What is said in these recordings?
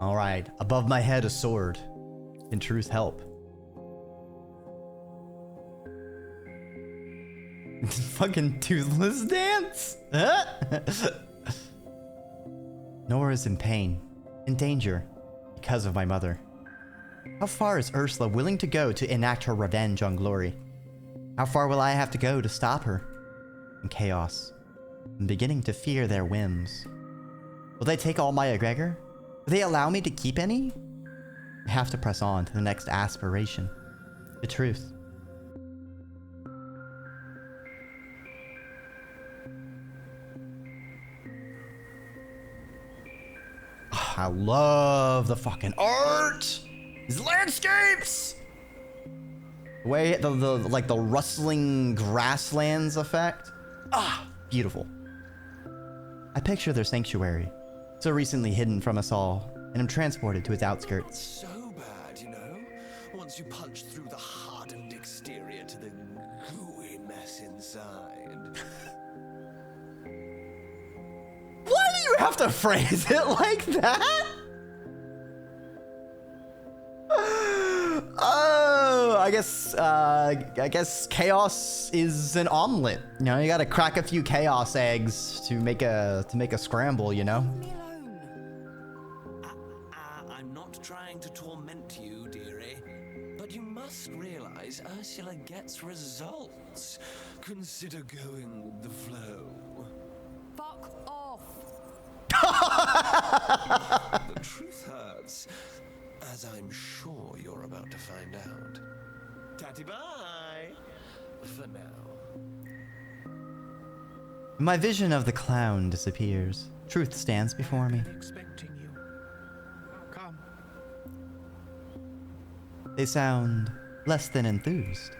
Alright, above my head a sword. In truth help. Fucking toothless dance! Huh? Nora is in pain, in danger, because of my mother. How far is Ursula willing to go to enact her revenge on Glory? How far will I have to go to stop her? In chaos, I'm beginning to fear their whims. Will they take all my egregor? Will they allow me to keep any? I have to press on to the next aspiration. The truth. I love the fucking art! These landscapes! The way, like the rustling grasslands effect. Ah, beautiful. I picture their sanctuary, so recently hidden from us all, and am transported to its outskirts. So bad, you know? Once you punch through the hardened exterior to the gooey mess inside. Why do you have to phrase it like that? Oh, I guess chaos is an omelet. You know, you gotta crack a few chaos eggs to make a scramble, you know? Leave me alone. I'm not trying to torment you, dearie, but you must realize Ursula gets results. Consider going with the flow. Fuck off. The truth hurts, as I'm sure you're about to find out. Tatty bye for now. My vision of the clown disappears. Truth stands before me. Expecting you. Come. They sound less than enthused.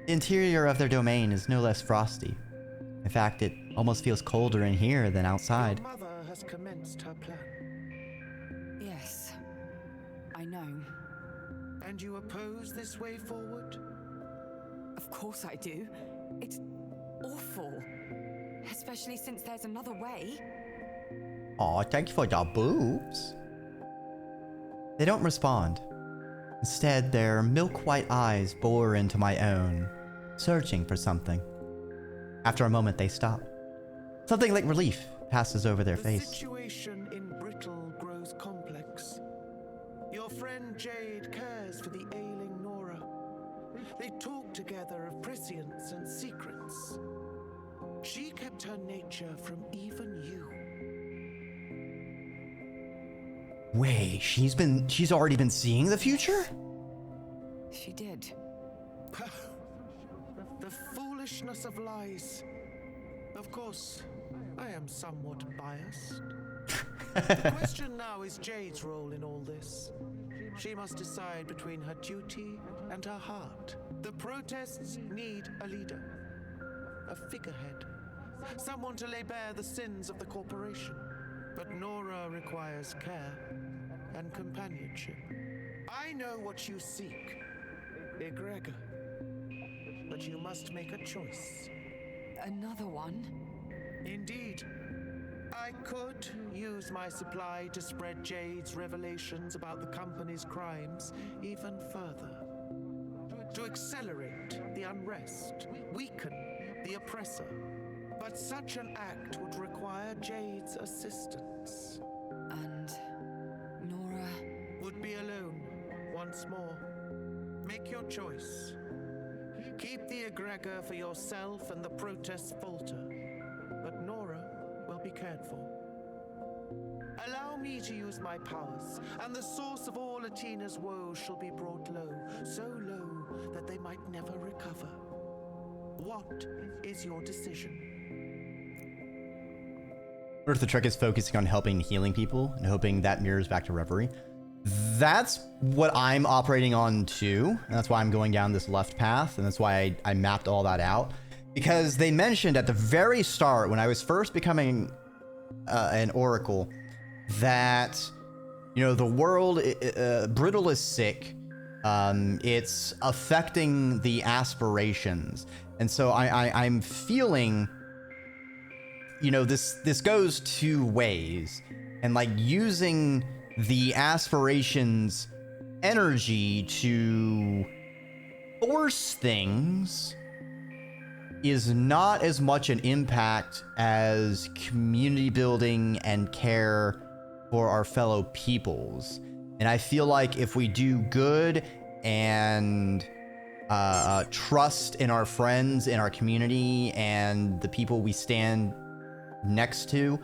The interior of their domain is no less frosty. In fact, it almost feels colder in here than outside. Your mother has commenced her plan. Yes, I know. And you oppose this way forward? Of course I do. It's awful. Especially since there's another way. Aw, thank you for the boobs. They don't respond. Instead, their milk-white eyes bore into my own, searching for something. After a moment, they stop. Something like relief passes over their face. The situation in Brittle grows complex. Your friend Jade cares for the ailing Nora. They talk together of prescience and secrets. She kept her nature from even you. Wait, she's already been seeing the future? She did. The foolishness of lies. Of course, I am somewhat biased. The question now is Jade's role in all this. She must decide between her duty and her heart. The protests need a leader, a figurehead, someone to lay bare the sins of the corporation. But Nora requires care and companionship. I know what you seek, egregor. But you must make a choice. Another one? Indeed. I could use my supply to spread Jade's revelations about the company's crimes even further. To accelerate the unrest, weaken the oppressor. But such an act would require Jade's assistance. And Nora? Would be alone once more. Make your choice. Keep the egregor for yourself and the protests falter. But Nora will be cared for. Allow me to use my powers, and the source of all Atina's woes shall be brought low, so low that they might never recover. What is your decision? What if the trick is focusing on helping and healing people and hoping that mirrors back to Reverie? That's what I'm operating on too. And that's why I'm going down this left path. And that's why I mapped all that out. Because they mentioned at the very start, when I was first becoming an oracle, that, you know, the world, Brittle is sick. It's affecting the aspirations. And so I'm feeling you know, this goes two ways, and like using the aspirations energy to force things is not as much an impact as community building and care for our fellow peoples. And I feel like if we do good and trust in our friends, in our community, and the people we stand next to,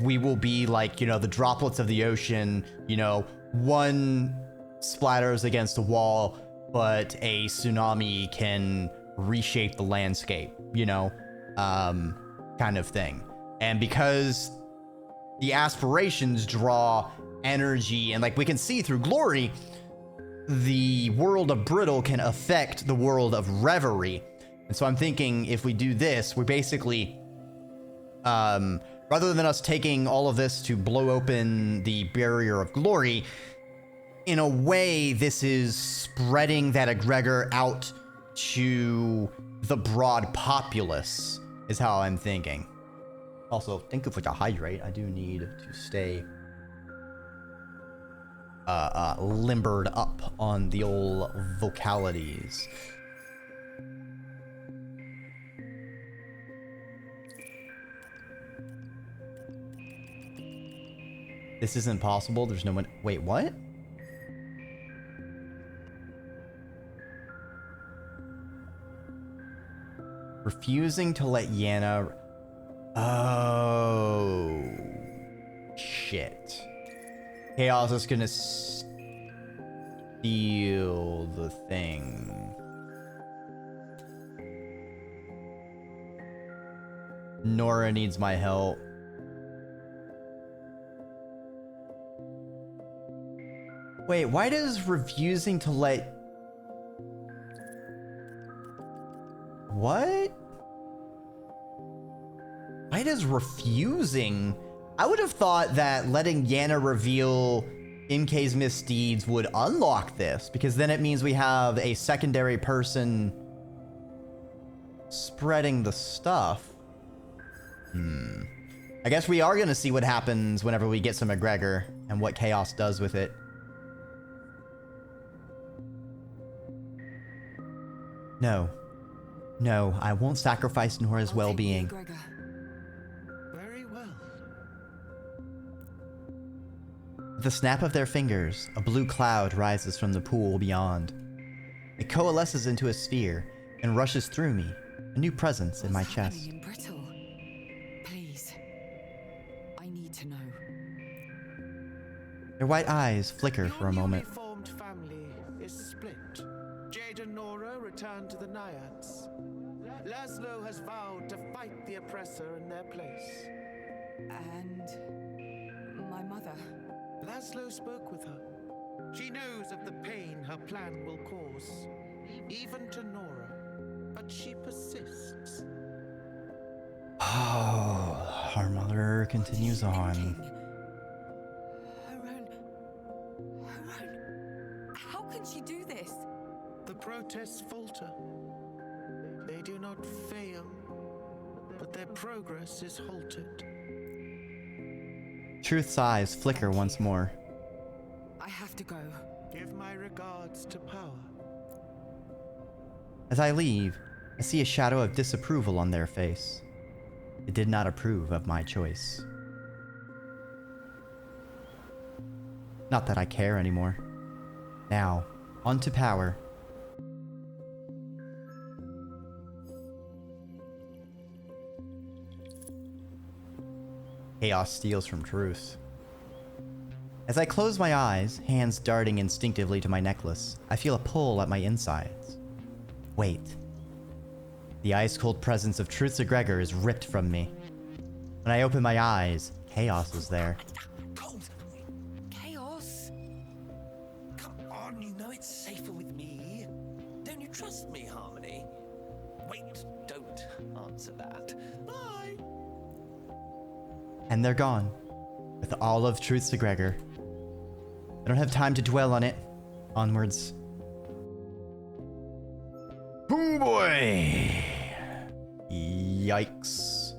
we will be like, you know, the droplets of the ocean. You know, one splatters against a wall, but a tsunami can reshape the landscape, you know, kind of thing. And because the aspirations draw energy, and like we can see through Glory, the world of Brittle can affect the world of Reverie. And so I'm thinking if we do this, we basically, rather than us taking all of this to blow open the barrier of Glory, in a way, this is spreading that egregor out to the broad populace, is how I'm thinking. Also, thank you for the hydrate. I do need to stay limbered up on the old vocalities. This isn't possible. There's no one. Wait, what? Refusing to let Yana... Oh... Shit. Chaos is gonna steal the thing. Nora needs my help. Wait, why does refusing to let... What? Why does refusing... I would have thought that letting Yana reveal MK's misdeeds would unlock this, because then it means we have a secondary person spreading the stuff. I guess we are going to see what happens whenever we get some egregor and what Chaos does with it. No. No, I won't sacrifice Nora's well-being. Very well. With the snap of their fingers, a blue cloud rises from the pool beyond. It coalesces into a sphere and rushes through me, a new presence in my chest. In Brittle? Please, I need to know. Their white eyes flicker for a moment. Your newly formed family is split. Jade and Nora return to the Naiads. Laszlo has vowed to fight the oppressor in their place. And my mother. Laszlo spoke with her. She knows of the pain her plan will cause, even to Nora, but she persists. Oh, our mother continues on. Haran, how can she do this? The protests falter. They do not fail, but their progress is halted. Truth's eyes flicker once more. I have to go. Give my regards to Power. As I leave, I see a shadow of disapproval on their face. They did not approve of my choice. Not that I care anymore. Now, on to Power. Chaos steals from truth. As I close my eyes, hands darting instinctively to my necklace, I feel a pull at my insides. Wait. The ice-cold presence of Truth's egregor is ripped from me. When I open my eyes, Chaos is there. Cold. Chaos? Come on, you know it's safer with me. Don't you trust me, Harmony? Wait, don't answer that. Bye. And they're gone, with all of Truth's egregor. I don't have time to dwell on it. Onwards. Boom boy! Yikes.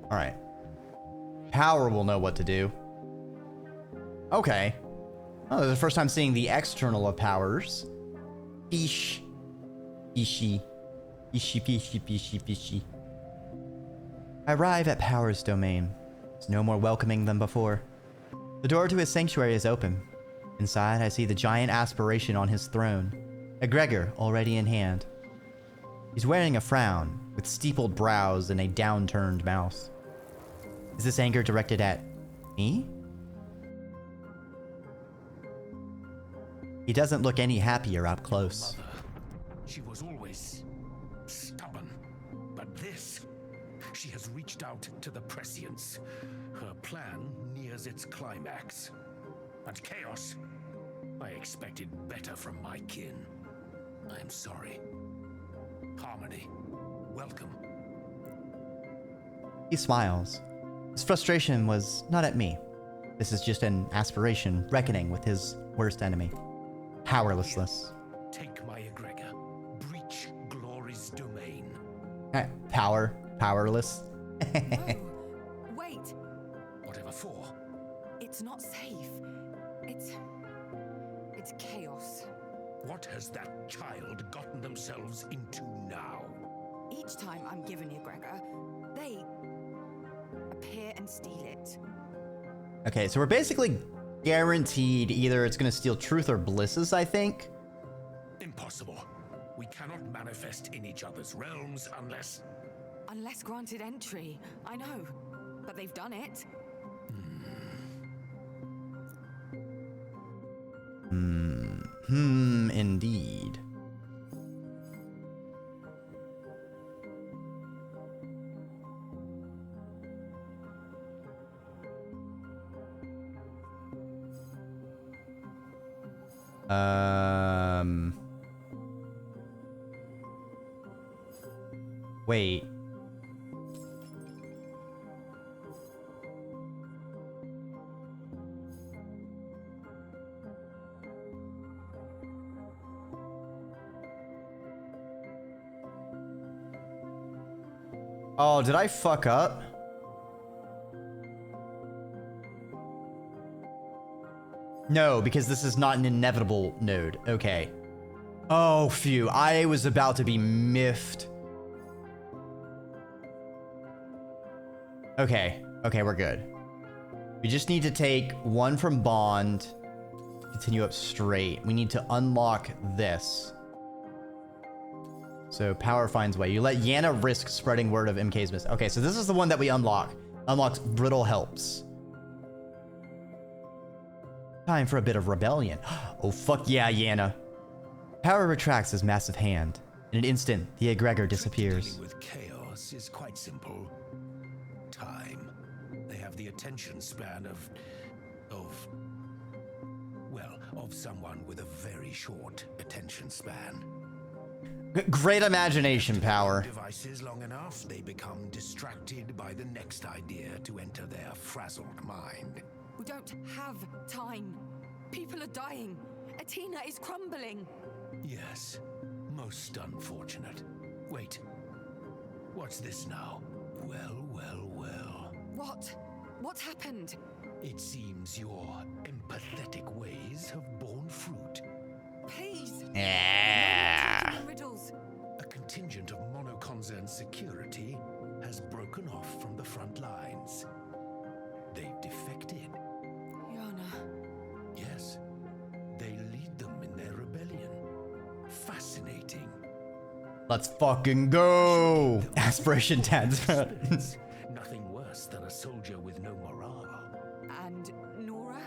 Alright. Power will know what to do. Okay. Oh, this is the first time seeing the external of powers. Peesh. Peeshy. Peeshy, peeshy, peeshy, peeshy. I arrive at Power's domain. It's no more welcoming than before. The door to his sanctuary is open. Inside, I see the giant aspiration on his throne, egregor already in hand. He's wearing a frown, with steepled brows and a downturned mouth. Is this anger directed at me? He doesn't look any happier up close. Mother, she was always stubborn, but this, she has reached out to the prescience. Her plan nears its climax. But chaos, I expected better from my kin. I am sorry. Harmony, welcome. He smiles. His frustration was not at me. This is just an aspiration reckoning with his worst enemy. Powerlessness. Take my egregor. Breach glory's domain. Powerless. No, wait. Whatever for? It's not safe. It's chaos. What has that child gotten themselves into now? Each time I'm given egregor, they appear and steal it. Okay, so we're basically guaranteed either it's going to steal truth or blisses, I think. Impossible. We cannot manifest in each other's realms unless... Unless granted entry. I know, but they've done it. Indeed. Wait. Oh, did I fuck up? No, because this is not an inevitable node. Okay. Oh, phew. I was about to be miffed. Okay. Okay, we're good. We just need to take one from Bond. Continue up straight. We need to unlock this. So power finds way. You let Yana risk spreading word of MK's miss. Okay, so this is the one that we unlock. Unlocks brittle helps. Time for a bit of rebellion. Oh, fuck yeah, Yana. Power retracts his massive hand. In an instant, the egregor disappears. Dealing with chaos is quite simple. Time. They have the attention span of someone with a very short attention span. Great imagination power. Devices long enough, they become distracted by the next idea to enter their frazzled mind. We don't have time. People are dying. Athena is crumbling. Yes, most unfortunate. Wait, what's this now? Well, well, well. What's happened? It seems your empathetic ways have borne fruit. Please. Yeah. No riddles. A contingent of monoconcern security has broken off from the front lines. They've defected. Yana. Yes, they lead them in their rebellion. Fascinating. Let's fucking go. Aspiration tags. Spirits. Nothing worse than a soldier with no morale. And Nora?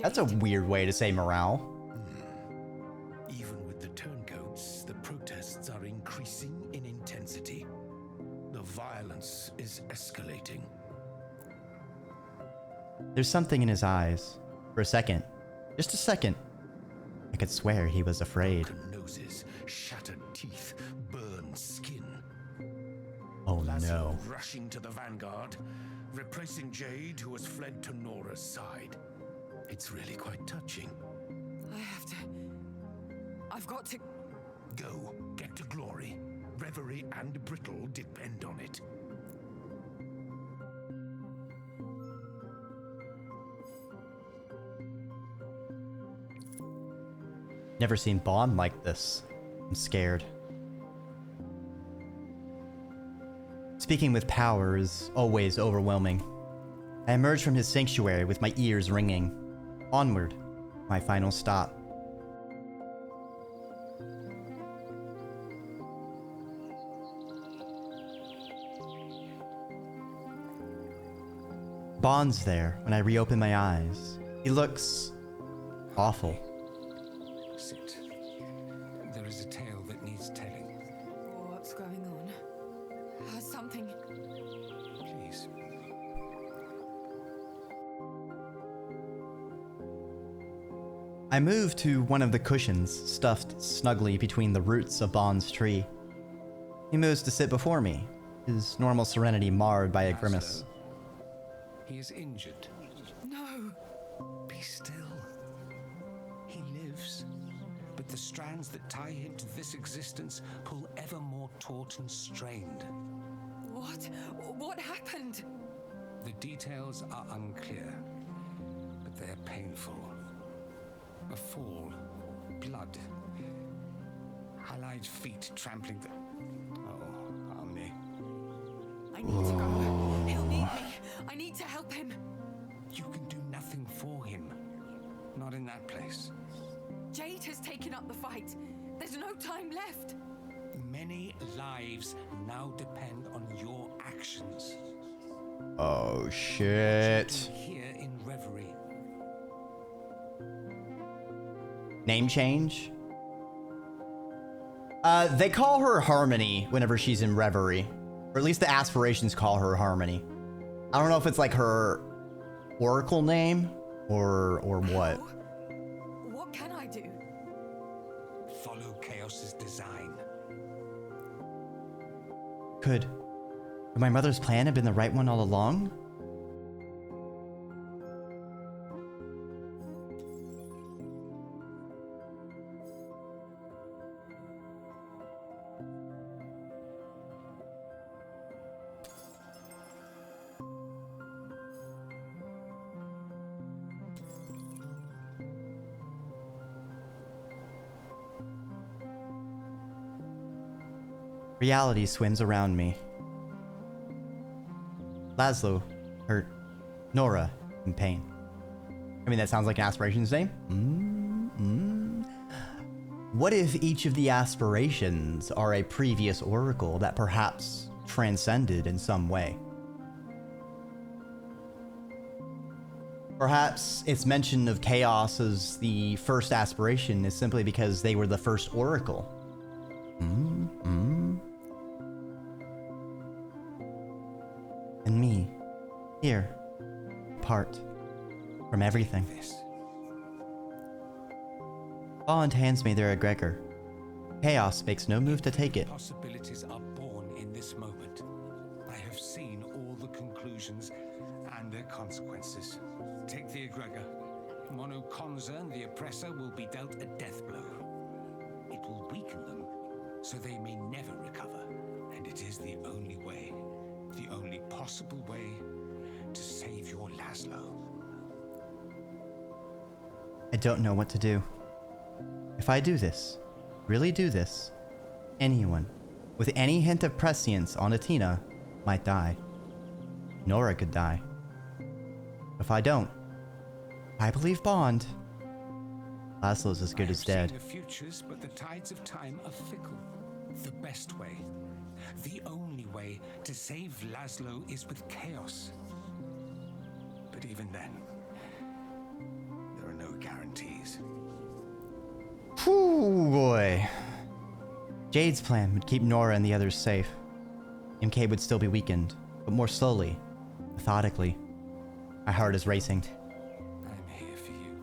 That's a Jade? weird way to say morale. Even with the turncoats, the protests are increasing in intensity. The violence is escalating. There's something in his eyes. For a second. Just a second. I could swear he was afraid. Broken noses, shattered teeth, burned skin. Oh Lassie no. rushing to the vanguard, replacing Jade, who has fled to Nora's side. It's really quite touching. I have to. I've got to... Go, get to glory. Reverie and Brittle depend on it. Never seen Bond like this. I'm scared. Speaking with power is always overwhelming. I emerge from his sanctuary with my ears ringing. Onward, my final stop. Bond's there when I reopen my eyes. He looks awful. Sit. There is a tale that needs telling. What's going on? Has something... Please. I move to one of the cushions stuffed snugly between the roots of Bond's tree. He moves to sit before me, his normal serenity marred by a grimace. He is injured. No! Be still. He lives, but the strands that tie him to this existence pull ever more taut and strained. What? What happened? The details are unclear, but they are painful. A fall, blood, allied feet trampling the... Oh, Omni. I need to go. He'll need me. I need to help him. You can do nothing for him. Not in that place. Jade has taken up the fight. There's no time left. Many lives now depend on your actions. Oh shit. Here in Reverie. Name change? They call her Harmony whenever she's in Reverie. Or at least the aspirations call her Harmony. I don't know if it's like her Oracle name or what. How? What can I do? Follow Chaos's design. Could my mother's plan have been the right one all along? Reality swims around me. Laszlo, or Nora, in pain. I mean, that sounds like an aspiration's name. What if each of the aspirations are a previous oracle that perhaps transcended in some way? Perhaps its mention of chaos as the first aspiration is simply because they were the first oracle. And me, here, apart from everything. Bond hands me their egregor. Chaos makes no move to take it. Possibilities are born in this moment. I have seen all the conclusions and their consequences. Take the egregor. Mono Concern, the oppressor, will be dealt a death blow. It will weaken them, so they may never recover. And it is the only way, the only possible way, to save your Laszlo. I don't know what to do. If I do this, really do this, anyone with any hint of prescience on Atina might die. Nora could die. If I don't, I believe Bond. Laszlo's as good as dead. I have seen the futures, but the tides of time are fickle. The best way, the only way to save Laszlo is with chaos. But even then, there are no guarantees. Whew, boy. Jade's plan would keep Nora and the others safe. MK would still be weakened, but more slowly, methodically. My heart is racing. I'm here for you.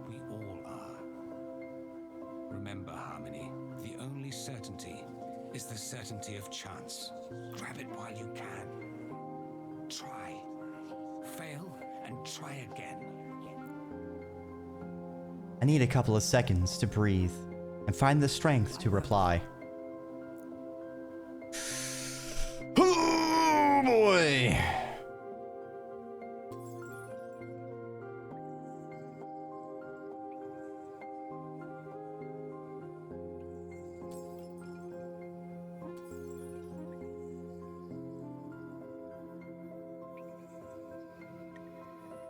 We all are. Remember, Harmony, the only certainty is the certainty of chance. Grab it while you can. Try. Fail and try again. I need a couple of seconds to breathe and find the strength to reply. Oh boy!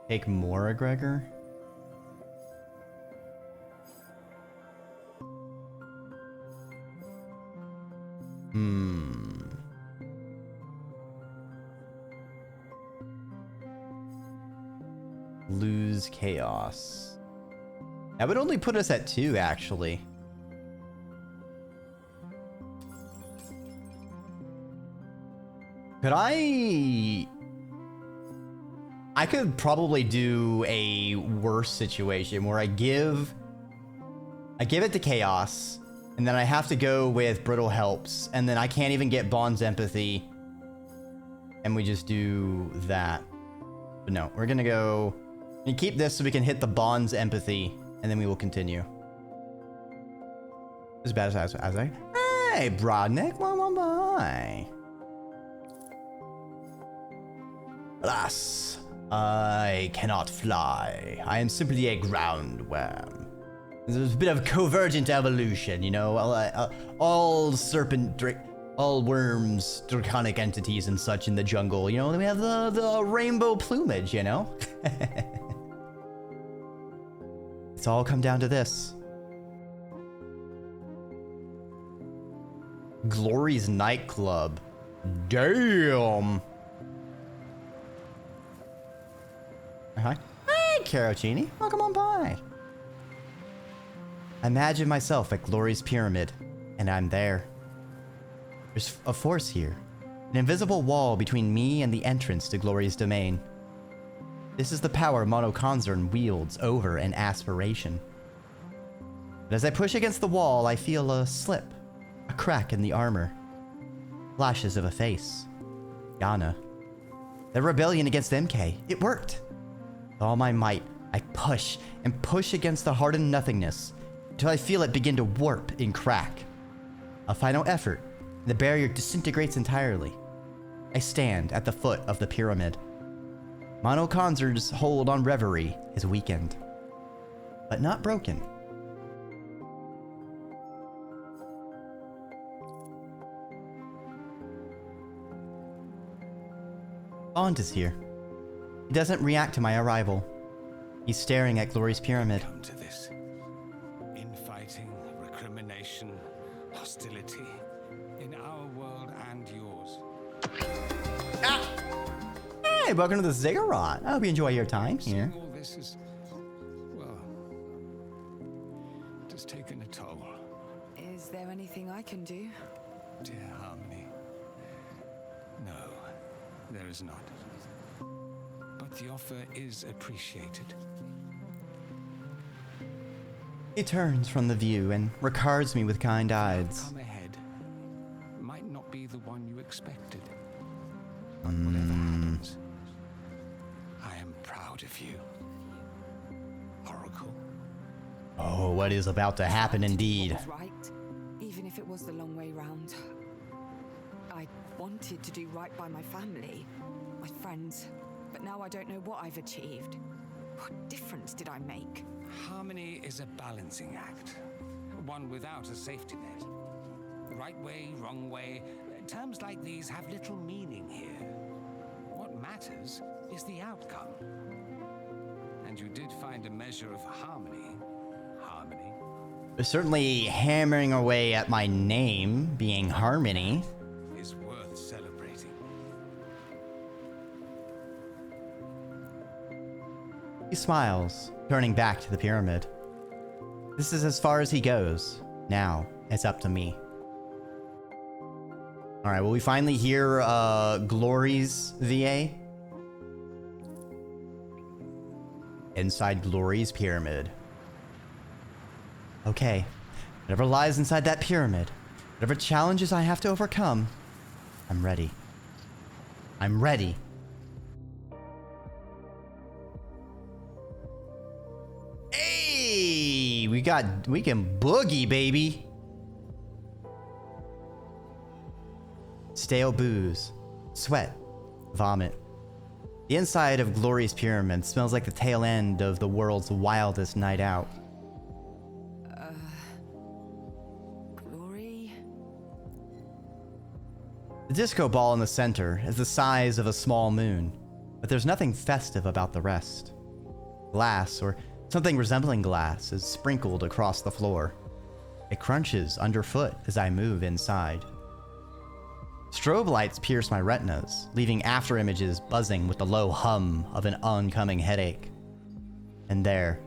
Take more egregor? Lose chaos. That would only put us at 2, actually. Could I could probably do a worse situation where I give it to chaos, and then I have to go with brittle helps, and then I can't even get Bond's empathy, and we just do that. But no, we're gonna go and keep this so we can hit the Bond's empathy, and then we will continue. As bad as I. Hey, Brodnik, bye. Alas, I cannot fly. I am simply a ground worm. There's a bit of convergent evolution, you know. All serpent, all worms, draconic entities, and such in the jungle. You know, we have the rainbow plumage. You know. It's all come down to this. Glory's nightclub. Damn. Hi. Hey, Carocini. Welcome on by. Imagine myself at Glory's pyramid, and I'm there. There's a force here. An invisible wall between me and the entrance to Glory's domain. This is the power Monoconzern wields over an aspiration. But as I push against the wall, I feel a slip. A crack in the armor. Flashes of a face. Yana. The rebellion against MK. It worked. With all my might, I push and push against the hardened nothingness until I feel it begin to warp and crack. A final effort, and the barrier disintegrates entirely. I stand at the foot of the pyramid. Monoconzern's hold on Reverie is weakened, but not broken. Bond is here. He doesn't react to my arrival. He's staring at Glory's pyramid. Come to this. Infighting, recrimination, hostility. In our world and yours. Ah! Hey, welcome to the Ziggurat. I hope you enjoy your time here. All this is, well, it has taken a toll. Is there anything I can do? Dear Harmony. No, there is not. But the offer is appreciated. He turns from the view and regards me with kind eyes. Come ahead. Might not be the one you expected. Whatever happens, I am proud of you. Oracle. Oh, what is about to happen indeed. What was right, even if it was the long way round. I wanted to do right by my family, my friends, but now I don't know what I've achieved. What difference did I make? Harmony is a balancing act. One without a safety net. Right way, wrong way. Terms like these have little meaning here. What matters is the outcome. And you did find a measure of harmony. Harmony. They're certainly hammering away at my name being Harmony. Is worth celebrating. He smiles, turning back to the pyramid. This is as far as he goes. Now, it's up to me. Alright, will we finally hear Glory's VA? Inside Glory's pyramid. Okay, whatever lies inside that pyramid, whatever challenges I have to overcome, I'm ready. I'm ready. Hey, We can boogie, baby. Stale booze, sweat, vomit. The inside of Glory's pyramid smells like the tail end of the world's wildest night out. Glory? The disco ball in the center is the size of a small moon, but there's nothing festive about the rest. Glass, or something resembling glass, is sprinkled across the floor. It crunches underfoot as I move inside. Strobe lights pierce my retinas, leaving after images buzzing with the low hum of an oncoming headache. And there,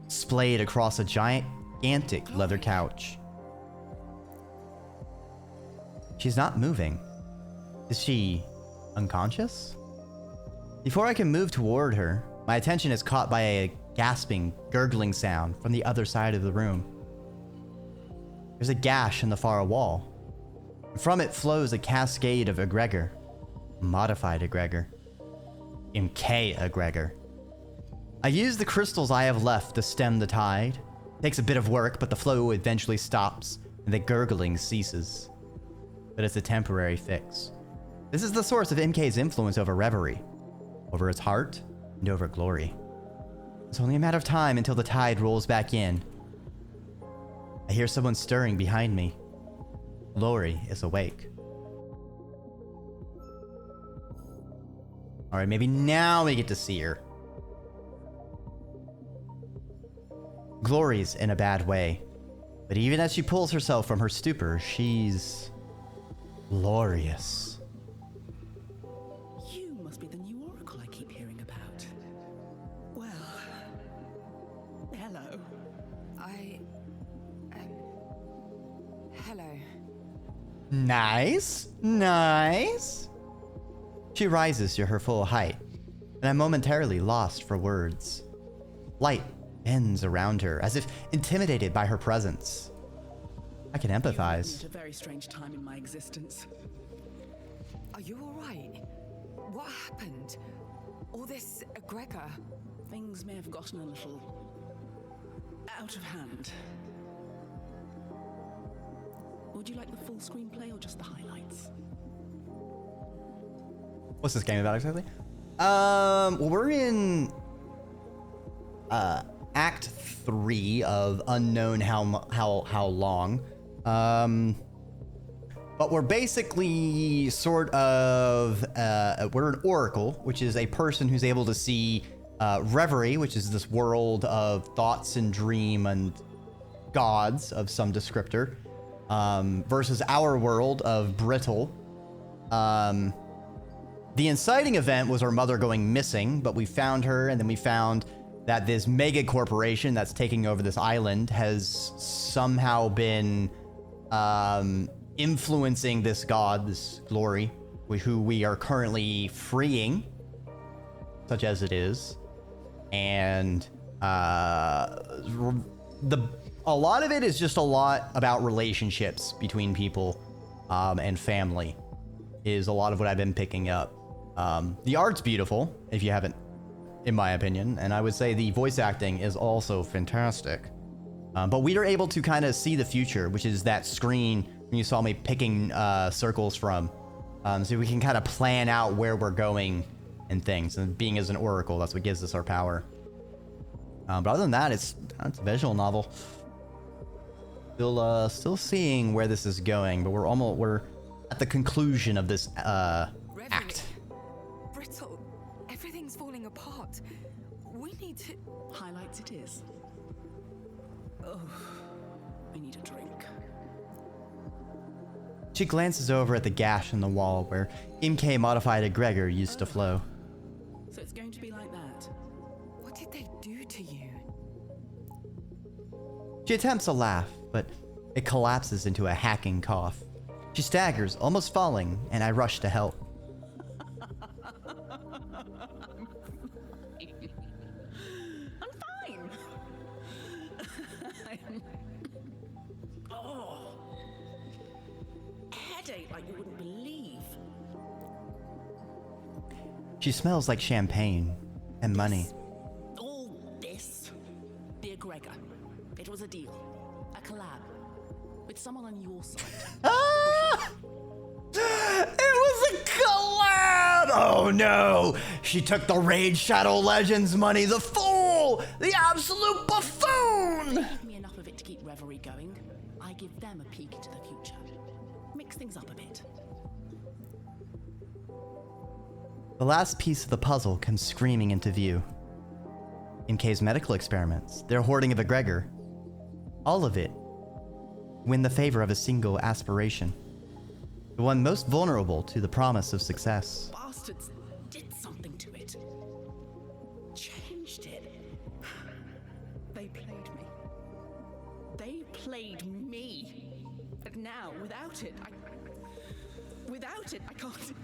splayed across a gigantic leather couch. She's not moving. Is she unconscious? Before I can move toward her, my attention is caught by a gasping, gurgling sound from the other side of the room. There's a gash in the far wall. From it flows a cascade of egregor. Modified egregor. MK egregor. I use the crystals I have left to stem the tide. Takes a bit of work, but the flow eventually stops, and the gurgling ceases. But it's a temporary fix. This is the source of MK's influence over Reverie, over its heart, and over Glory. It's only a matter of time until the tide rolls back in. I hear someone stirring behind me. Glory is awake. Alright, maybe now we get to see her. Glory's in a bad way. But even as she pulls herself from her stupor, she's glorious. You must be the new oracle I keep hearing about. Well, hello. Hello. Nice. Nice. She rises to her full height, and I'm momentarily lost for words. Light bends around her, as if intimidated by her presence. I can empathize. At a very strange time in my existence. Are you alright? What happened? All this egregor? Things may have gotten a little out of hand. Would you like the full screenplay or just the highlights? What's this game about exactly? Well, we're in Act 3 of unknown how long. But we're basically sort of we're an oracle, which is a person who's able to see Reverie, which is this world of thoughts and dream and gods of some descriptor, versus our world of brittle. The inciting event was our mother going missing, but we found her, and then we found that this mega corporation that's taking over this island has somehow been influencing this god, this Glory, who we are currently freeing, such as it is. And a lot of it is just a lot about relationships between people and family is a lot of what I've been picking up. The art's beautiful, if you haven't, in my opinion, and I would say the voice acting is also fantastic. But we are able to kind of see the future, which is that screen when you saw me picking circles from. So we can kind of plan out where we're going and things. And being as an oracle, that's what gives us our power. But other than that, it's a visual novel. Still seeing where this is going, but we're at the conclusion of this act. Brittle. Everything's falling apart. We need to... Highlights it is. Oh, I need a drink. She glances over at the gash in the wall where MK modified egregor used to flow. So it's going to be like that. What did they do to you? She attempts a laugh, but it collapses into a hacking cough. She staggers, almost falling, and I rush to help. I'm fine. Oh, headache like you wouldn't believe. She smells like champagne and money. All this, the egregor. It was a deal. A collab. With someone on your side. Ah! It was a collab! Oh no! She took the Raid Shadow Legends money, the fool! The absolute buffoon! Give me enough of it to keep Reverie going. I give them a peek into the future. Mix things up a bit. The last piece of the puzzle comes screaming into view. In Kay's medical experiments, their hoarding of egregor, all of it win the favor of a single aspiration. The one most vulnerable to the promise of success. Bastards did something to it. Changed it. They played me. They played me. But now, without it, I can't.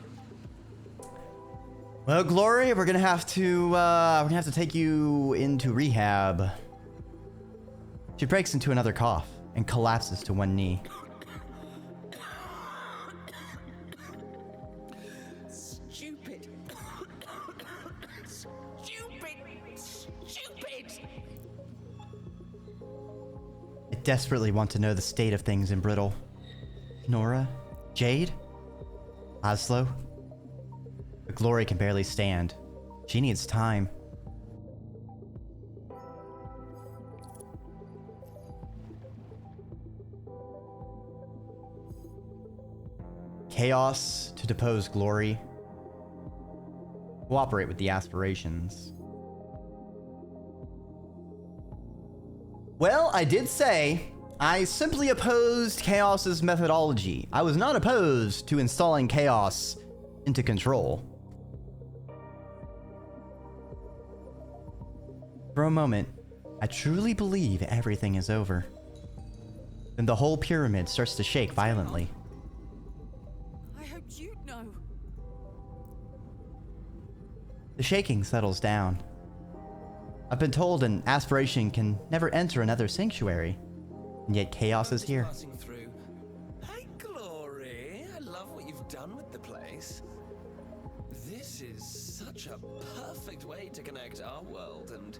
Well, Glory, we're gonna have to take you into rehab. She breaks into another cough and collapses to one knee. Stupid. Stupid. I desperately want to know the state of things in Brittle. Nora? Jade? Oslo? But Glory can barely stand. She needs time. Chaos to depose Glory. Cooperate with the aspirations. Well, I did say I simply opposed Chaos's methodology. I was not opposed to installing Chaos into control. For a moment, I truly believe everything is over. Then the whole pyramid starts to shake violently. I hoped you'd know. The shaking settles down. I've been told an aspiration can never enter another sanctuary, and yet Chaos is here. Passing through. Hey, Glory. I love what you've done with the place. This is such a perfect way to connect our world and...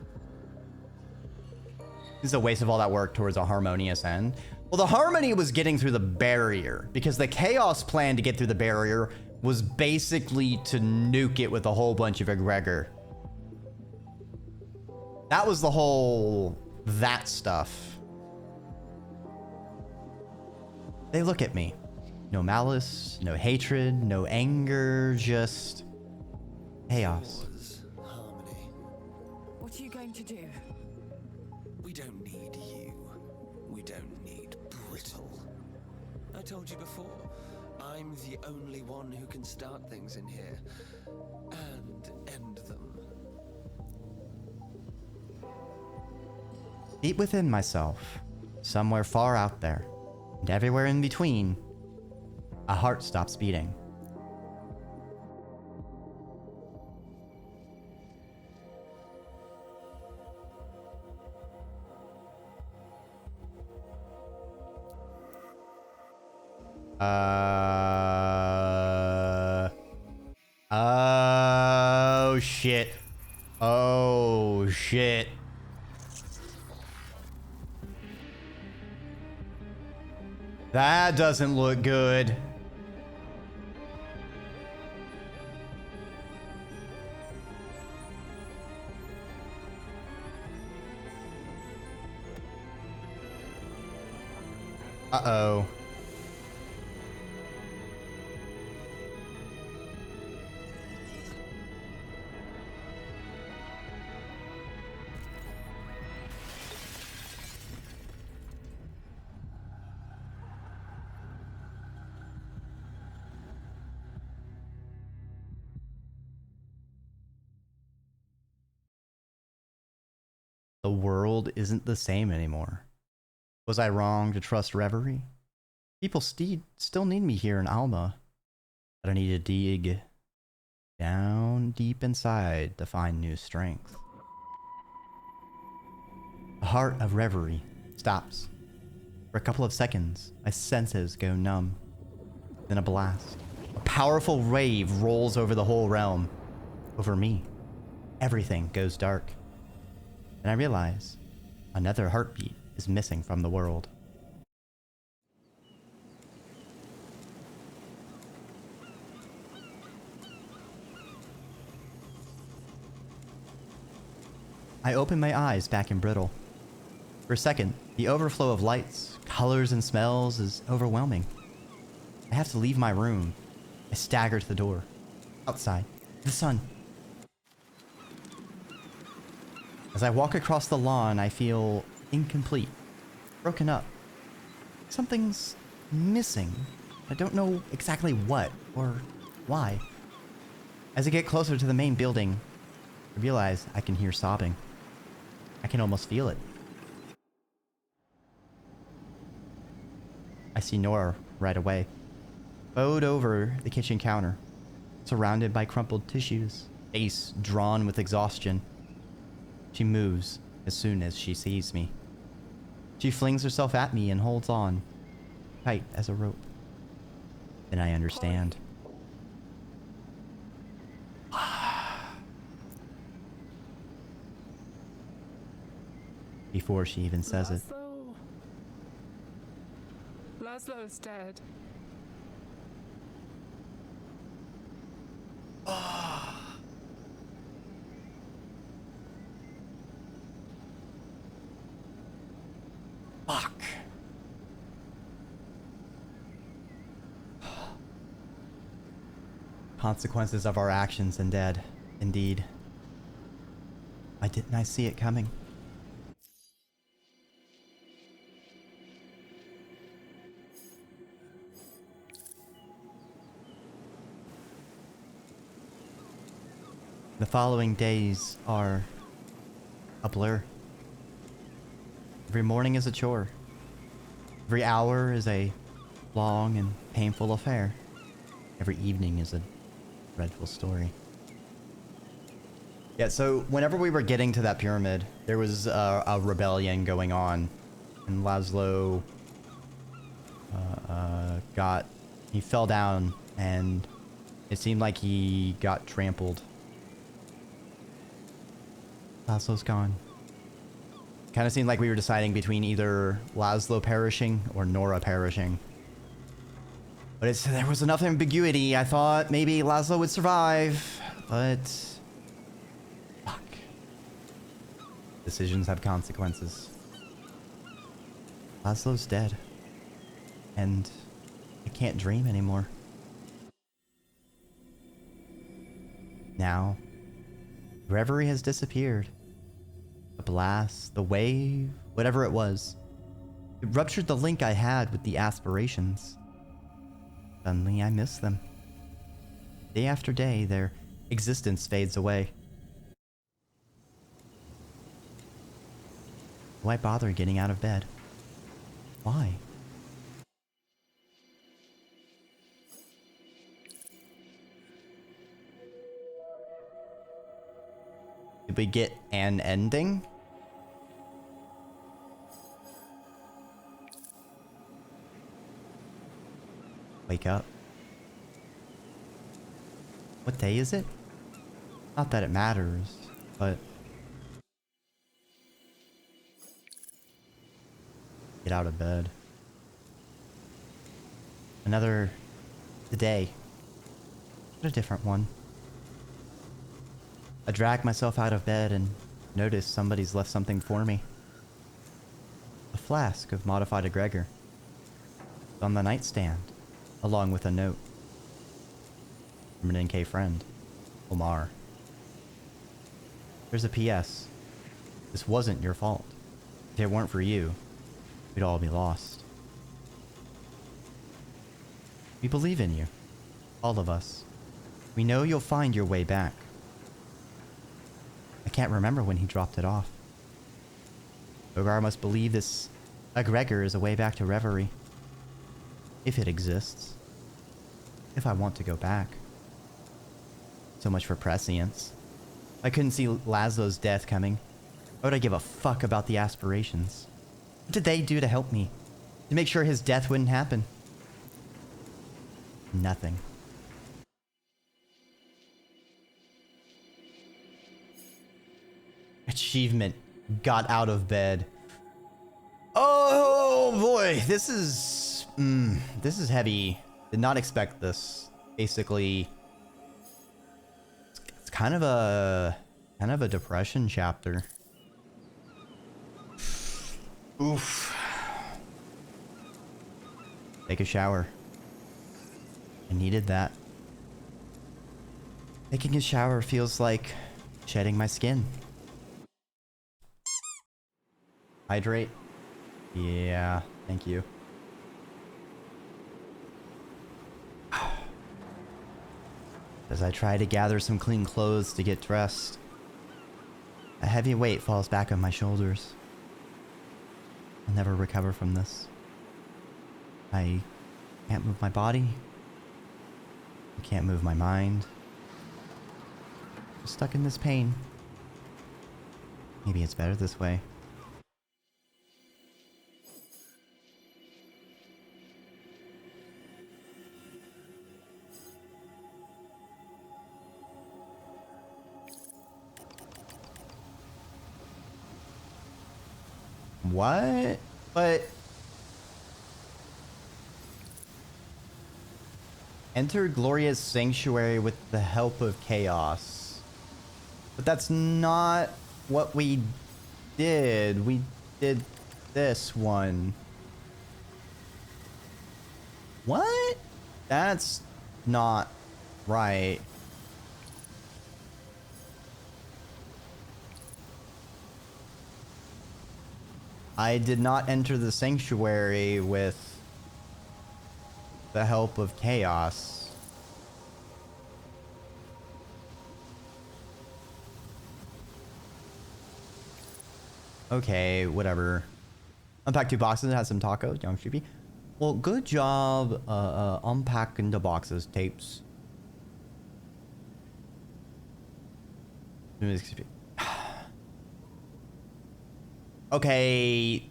This is a waste of all that work towards a harmonious end. Well, the harmony was getting through the barrier, because the Chaos plan to get through the barrier was basically to nuke it with a whole bunch of egregor. That was the whole that stuff. They look at me. No malice, no hatred, no anger, just chaos. Harmony. What are you going to do? We don't need you. We don't need Brittle. I told you before, I'm the only one who can start things in here and end them. Deep within myself, somewhere far out there, and everywhere in between, a heart stops beating. Oh shit. Oh shit. That doesn't look good. Uh-oh. The world isn't the same anymore. Was I wrong to trust Reverie? People still need me here in Alma, but I need to dig down deep inside to find new strength. The heart of Reverie stops. For a couple of seconds, my senses go numb. Then a blast. A powerful wave rolls over the whole realm. Over me. Everything goes dark. And I realize another heartbeat is missing from the world. I open my eyes back in Brittle. For a second, the overflow of lights, colors, and smells is overwhelming. I have to leave my room. I stagger to the door. Outside, the sun. As I walk across the lawn, I feel incomplete, broken up. Something's missing. I don't know exactly what or why. As I get closer to the main building, I realize I can hear sobbing. I can almost feel it. I see Nora right away, bowed over the kitchen counter, surrounded by crumpled tissues, face drawn with exhaustion. She moves as soon as she sees me. She flings herself at me and holds on, tight as a rope. Then I understand. Before she even says it. Laszlo's dead. Fuck. Consequences of our actions and dead. Indeed. Why didn't I see it coming? The following days are a blur. Every morning is a chore. Every hour is a long and painful affair. Every evening is a dreadful story. Yeah, so whenever we were getting to that pyramid, there was a rebellion going on. And Laszlo he fell down and it seemed like he got trampled. Laszlo's gone. Kind of seemed like we were deciding between either Laszlo perishing or Nora perishing. But there was enough ambiguity. I thought maybe Laszlo would survive, but fuck. Decisions have consequences. Laszlo's dead, and I can't dream anymore. Now, reverie has disappeared. The blast, the wave, whatever it was. It ruptured the link I had with the aspirations. Suddenly, I miss them. Day after day, their existence fades away. Why bother getting out of bed? Why? Did we get an ending? Wake up. What day is it? Not that it matters, but... Get out of bed. Another day. But a different one. I drag myself out of bed and notice somebody's left something for me. A flask of modified egregor. It's on the nightstand, along with a note. From an NK friend, Omar. There's a PS. This wasn't your fault. If it weren't for you, we'd all be lost. We believe in you. All of us. We know you'll find your way back. I can't remember when he dropped it off. Ogar must believe this egregor is a way back to reverie. If it exists. If I want to go back. So much for prescience. I couldn't see Laszlo's death coming. Why would I give a fuck about the aspirations? What did they do to help me? To make sure his death wouldn't happen? Nothing. Achievement. Got out of bed. Oy, this is heavy. Did not expect this. Basically, it's kind of a depression chapter. Oof. Take a shower. I needed that. Taking a shower feels like shedding my skin. Hydrate. Yeah, thank you. As I try to gather some clean clothes to get dressed, a heavy weight falls back on my shoulders. I'll never recover from this. I can't move my body. I can't move my mind. I'm stuck in this pain. Maybe it's better this way. What? But... Enter Gloria's sanctuary with the help of chaos. But that's not what we did. We did this one. What? That's not right. I did not enter the sanctuary with the help of chaos. Okay, whatever. Unpack 2 boxes and had some tacos, young sheepy. Well, good job unpacking the boxes, tapes. Okay,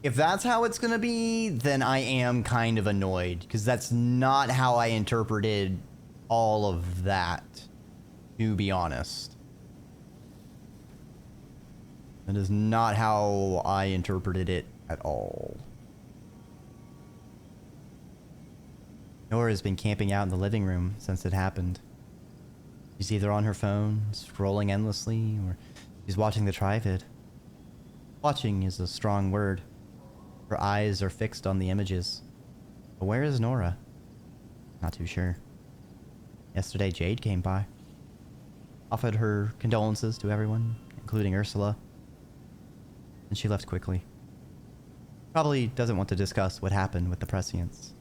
if that's how it's gonna be, then I am kind of annoyed, because that's not how I interpreted all of that, to be honest. That is not how I interpreted it at all. Nora has been camping out in the living room since it happened. She's either on her phone, scrolling endlessly, or she's watching the tri-vid. Watching is a strong word. Her eyes are fixed on the images. But where is Nora? Not too sure. Yesterday, Jade came by. Offered her condolences to everyone, including Ursula. And she left quickly. Probably doesn't want to discuss what happened with the prescience.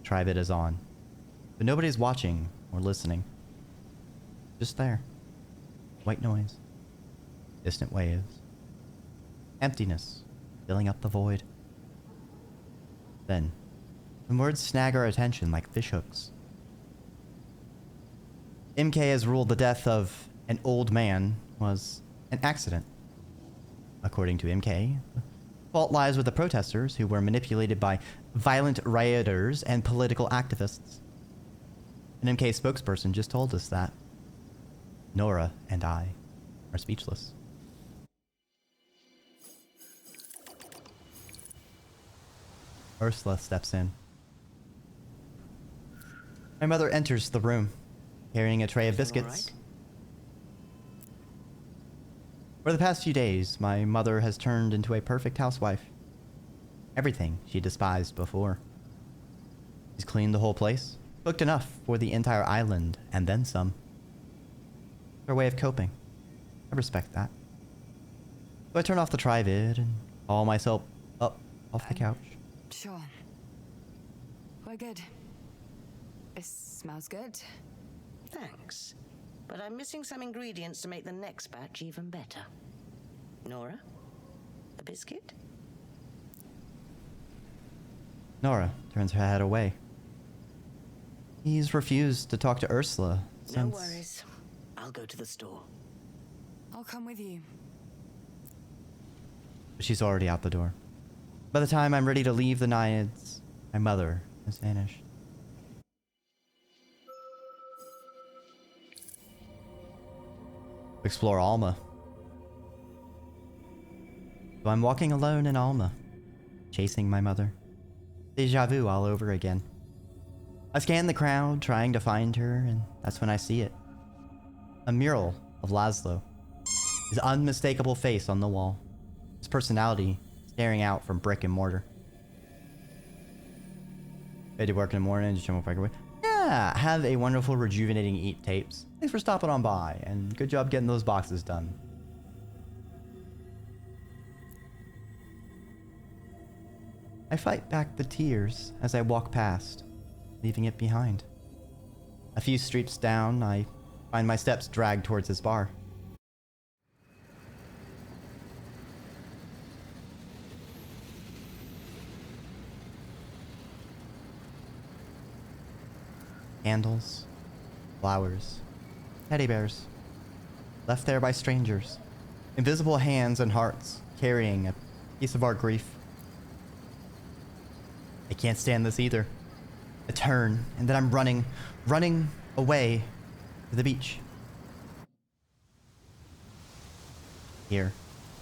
Tri-vid is on. But nobody's watching or listening. Just there. White noise. Distant waves. Emptiness, filling up the void. Then, some words snag our attention like fishhooks. MK has ruled the death of an old man was an accident. According to MK, the fault lies with the protesters who were manipulated by violent rioters and political activists. An MK spokesperson just told us that. Nora and I are speechless. Ursula steps in. My mother enters the room, carrying a tray of biscuits. All right? For the past few days, my mother has turned into a perfect housewife. Everything she despised before. She's cleaned the whole place, cooked enough for the entire island, and then some. Her way of coping. I respect that. So I turn off the tri-vid and haul myself up off the couch. Sure. We're good. This smells good. Thanks. But I'm missing some ingredients to make the next batch even better. Nora? A biscuit? Nora turns her head away. He's refused to talk to Ursula since... No worries. I'll go to the store. I'll come with you. She's already out the door. By the time I'm ready to leave the Naiads, my mother has vanished. Explore Alma. So I'm walking alone in Alma. chasing my mother. Deja vu all over again. I scan the crowd, trying to find her, and that's when I see it. A mural of Laszlo. His unmistakable face on the wall. His personality staring out from brick and mortar. I did work in the morning, just jump back away. Yeah, have a wonderful, rejuvenating eat tapes. Thanks for stopping on by, and good job getting those boxes done. I fight back the tears as I walk past, leaving it behind. A few streets down, I find my steps dragged towards his bar. Candles, flowers, teddy bears, left there by strangers, invisible hands and hearts carrying a piece of our grief. I can't stand this either. I turn, and then I'm running away to the beach. Here.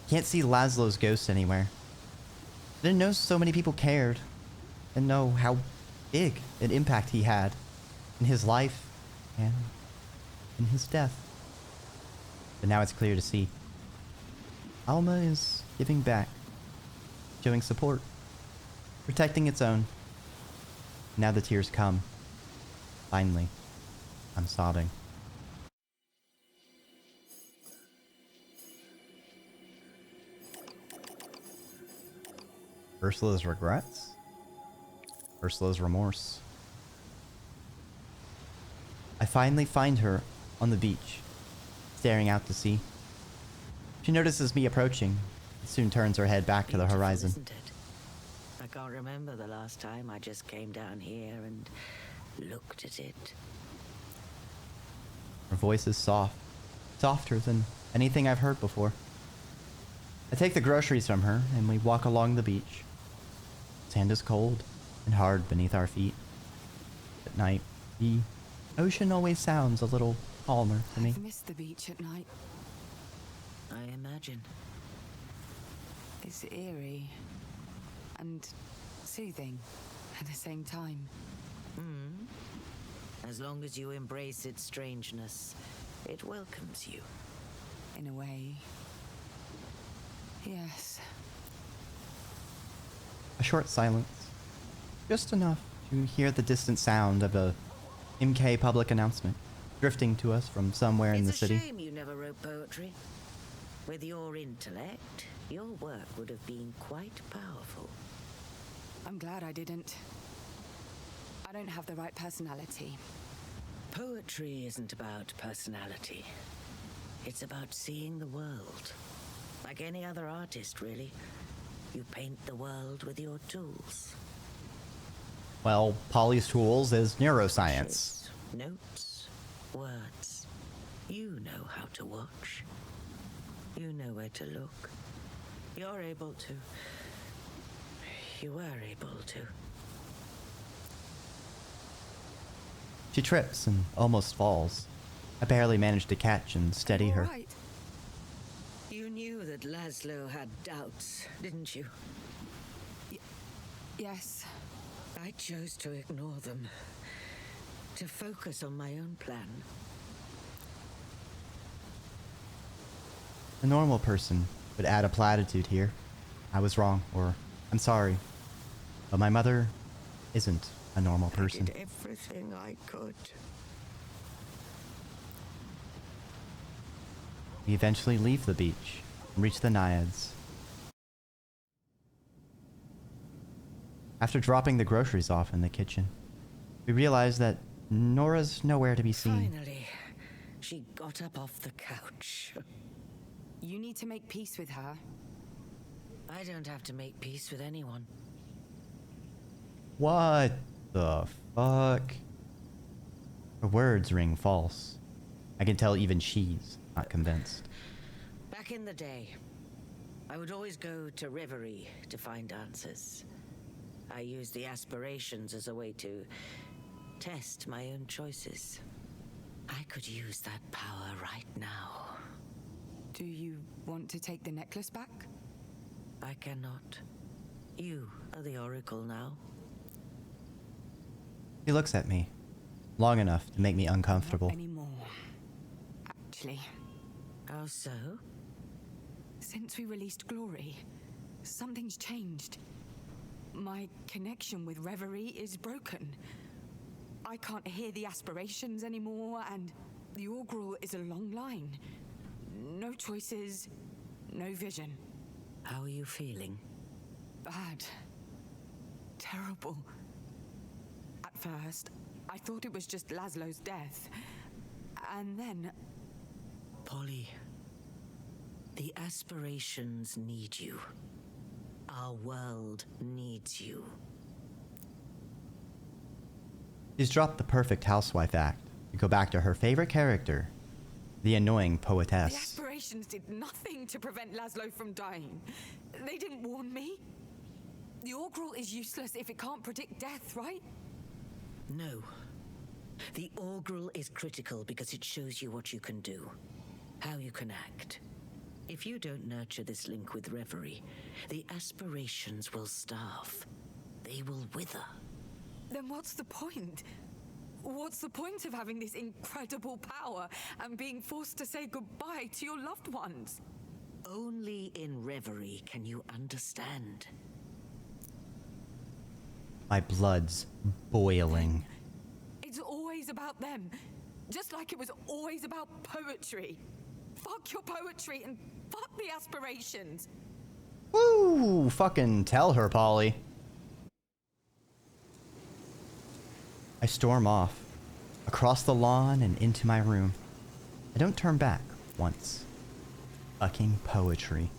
Can't see Laszlo's ghost anywhere. Didn't know so many people cared. Didn't know how big an impact he had in his life and in his death. But now it's clear to see. Alma is giving back, showing support, protecting its own. Now the tears come. Finally, I'm sobbing. Ursula's regrets? Ursula's remorse. I finally find her on the beach, staring out to sea. She notices me approaching and soon turns her head back to the horizon. Isn't it? I can't remember the last time I just came down here and looked at it. Her voice is soft, softer than anything I've heard before. I take the groceries from her and we walk along the beach. Sand is cold and hard beneath our feet. At night, the ocean always sounds a little calmer to me. I've missed the beach at night. I imagine. It's eerie and soothing at the same time. As long as you embrace its strangeness, it welcomes you. In a way. Yes. A short silence. Just enough to hear the distant sound of a MK public announcement drifting to us from somewhere in the city. It's a shame you never wrote poetry. With your intellect, your work would have been quite powerful. I'm glad I didn't. I don't have the right personality. Poetry isn't about personality. It's about seeing the world. Like any other artist, really. You paint the world with your tools. Well, Polly's tools is neuroscience. Notes, words. You know how to watch. You know where to look. You're able to. You were able to. She trips and almost falls. I barely manage to catch and steady her. All right. You knew that Laszlo had doubts, didn't you? Yes. I chose to ignore them. To focus on my own plan. A normal person would add a platitude here. I was wrong, or I'm sorry. But my mother isn't a normal person. I did everything I could. We eventually leave the beach and reach the Naiads. After dropping the groceries off in the kitchen, we realize that Nora's nowhere to be seen. Finally, she got up off the couch. You need to make peace with her. I don't have to make peace with anyone. What the fuck? Her words ring false. I can tell even she's not convinced. Back in the day, I would always go to Reverie to find answers. I used the aspirations as a way to test my own choices. I could use that power right now. Do you want to take the necklace back? I cannot. You are the Oracle now. He looks at me long enough to make me uncomfortable. Not anymore. Actually, How so? since we released Glory, something's changed. My connection with Reverie is broken. I can't hear the aspirations anymore, and the Orgrill is a long line. No choices, no vision. How are you feeling? Bad. Terrible. At first, I thought it was just Laszlo's death. And then... Polly, the aspirations need you. Our world needs you. She's dropped the perfect housewife act to go back to her favorite character, the annoying The poetess. aspirations did nothing to prevent Laszlo from dying. They didn't warn me. The Orgrill is useless if it can't predict death, right? No. The Orgrill is critical because it shows you what you can do, how you can act. If you don't nurture this link with Reverie, the aspirations will starve. They will wither. Then what's the point? What's the point of having this incredible power and being forced to say goodbye to your loved ones? Only in Reverie can you understand. My blood's boiling. It's always about them. Just like it was always about poetry. Fuck your poetry and fuck the aspirations. Woo! Fucking tell her, Polly. I storm off, across the lawn and into my room. I don't turn back once. Fucking poetry.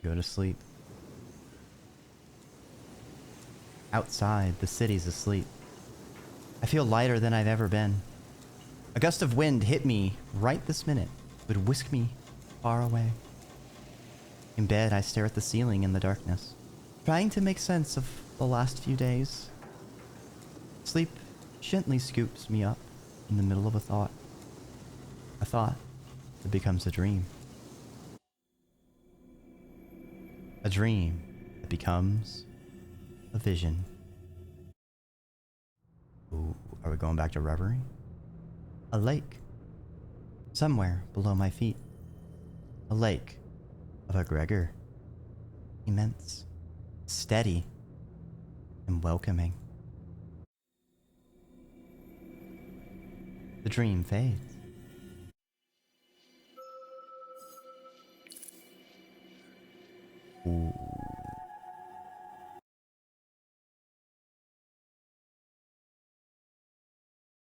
Go to sleep. Outside, the city's asleep. I feel lighter than I've ever been. A gust of wind hit me right this minute, would whisk me far away. In bed, I stare at the ceiling in the darkness, trying to make sense of the last few days. Sleep gently scoops me up in the middle of a thought. A thought that becomes a dream. A dream that becomes a vision. Ooh, are we going back to Reverie? A lake. Somewhere below my feet. A lake of a Gregor. Immense, steady, and welcoming. The dream fades. Ooh.